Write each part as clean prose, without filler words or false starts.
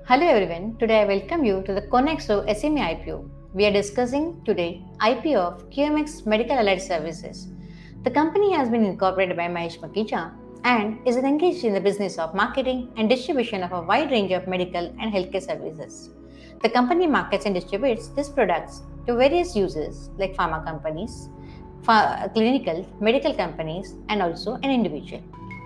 Hello everyone, today I welcome you to the Konexio SME IPO. We are discussing today IPO of QMS Medical Allied Services. The company has been incorporated by Mahesh Makija and is engaged in the business of marketing and distribution of a wide range of medical and healthcare services. The company markets and distributes these products to various users like pharma companies, clinical, medical companies, and also an individual.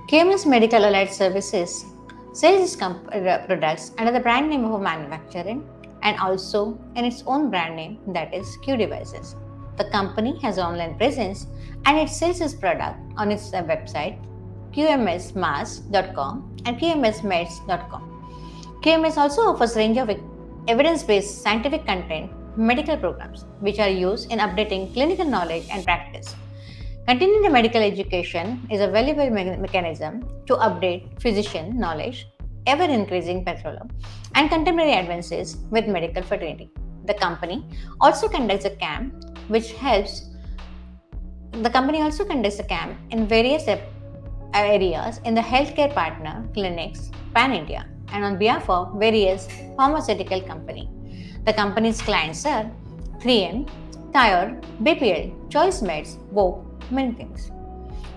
QMS Medical Allied Services sells its products under the brand name of a manufacturer and also in its own brand name, that is Q Devices. The company has an online presence and it sells its product on its website qmsmass.com and qmsmeds.com. QMS also offers a range of evidence-based scientific content medical programs which are used in updating clinical knowledge and practice. Continuing the medical education is a valuable mechanism to update physician knowledge, ever increasing petroleum, and contemporary advances with medical fraternity. The company also conducts a camp which helps. The company also conducts a camp in various areas in the healthcare partner clinics pan India and on behalf of various pharmaceutical company. The company's clients are 3M, Tire, BPL, Choice Meds, Vogue, many things.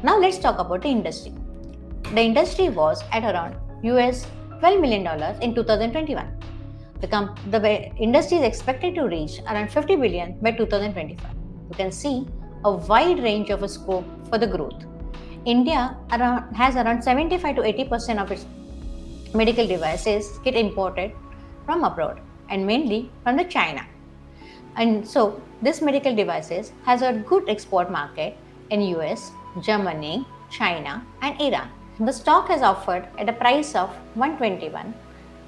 Now let's talk about the industry. The industry was at around US $12 million in 2021. The industry is expected to reach around 50 billion by 2025. You can see a wide range of a scope for the growth. India has around 75 to 80% of its medical devices get imported from abroad and mainly from the China. And so this medical devices has a good export market in US, Germany, China and Iran. The stock is offered at a price of 121,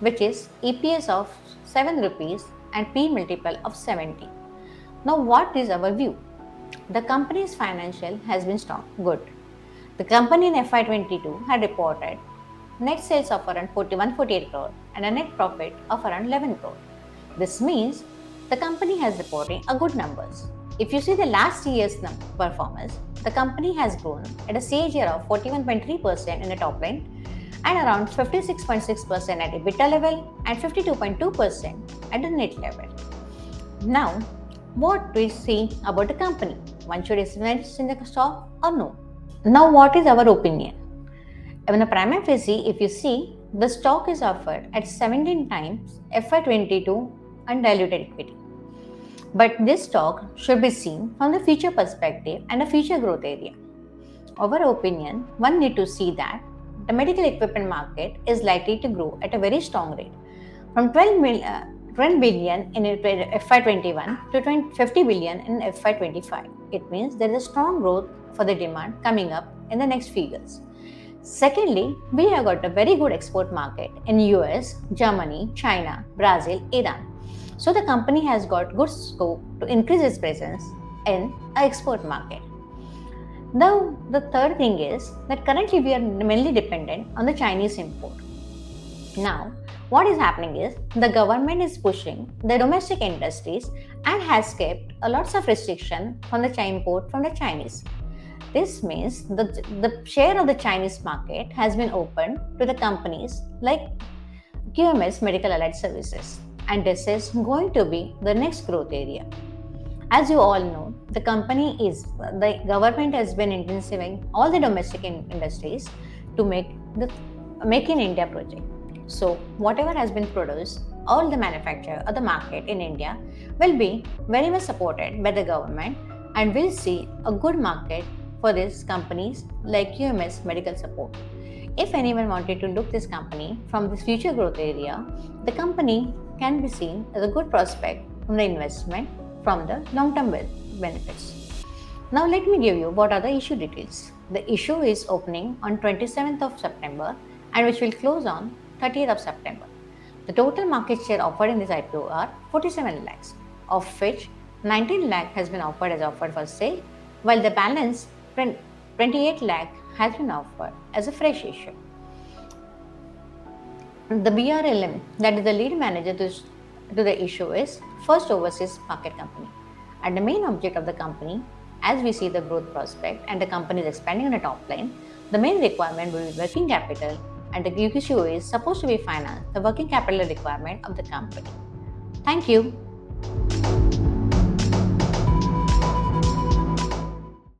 which is EPS of 7 rupees and P multiple of 70. Now what is our view? The company's financial has been strong, good. The company in FY22 had reported net sales of around 148 crore and a net profit of around 11 crore. This means the company has reported a good numbers. If you see the last year's performance, the company has grown at a CAGR of 41.3% in the top line and around 56.6% at EBITDA level and 52.2% at the net level. Now, what do we see about the company? One should invest in the stock or no? Now, what is our opinion? In the prima facie, if you see, the stock is offered at 17 times FY22 undiluted equity. But this stock should be seen from the future perspective and a future growth area. Our opinion, one need to see that the medical equipment market is likely to grow at a very strong rate from 12 billion in FY21 to 50 billion in FY25. It means there is a strong growth for the demand coming up in the next few years. Secondly, we have got a very good export market in US, Germany, China, Brazil, Iran. So the company has got good scope to increase its presence in the export market. Now, the third thing is that currently we are mainly dependent on the Chinese import. Now, what is happening is the government is pushing the domestic industries and has kept a lots of restriction from the import from the Chinese. This means the share of the Chinese market has been opened to the companies like QMS Medical Allied Services. And this is going to be the next growth area. As you all know, the government has been intensifying all the domestic industries to make the Make in India project. So whatever has been produced, all the manufacture or the market in India will be very much supported by the government and will see a good market for these companies like QMS Medical Support. If anyone wanted to look this company from this future growth area, the company can be seen as a good prospect from the investment from the long-term benefits. Now let me give you what are the issue details. The issue is opening on 27th of September and which will close on 30th of September. The total market share offered in this IPO are 47 lakhs, of which 19 lakh has been offered for sale, while the balance 28 lakh has been offered as a fresh issue. The BRLM, that is the lead manager to the issue is first overseas market company. And the main object of the company, as we see the growth prospect and the company is expanding on the top line, the main requirement will be working capital, and the issue is supposed to be finance the working capital requirement of the company. Thank you.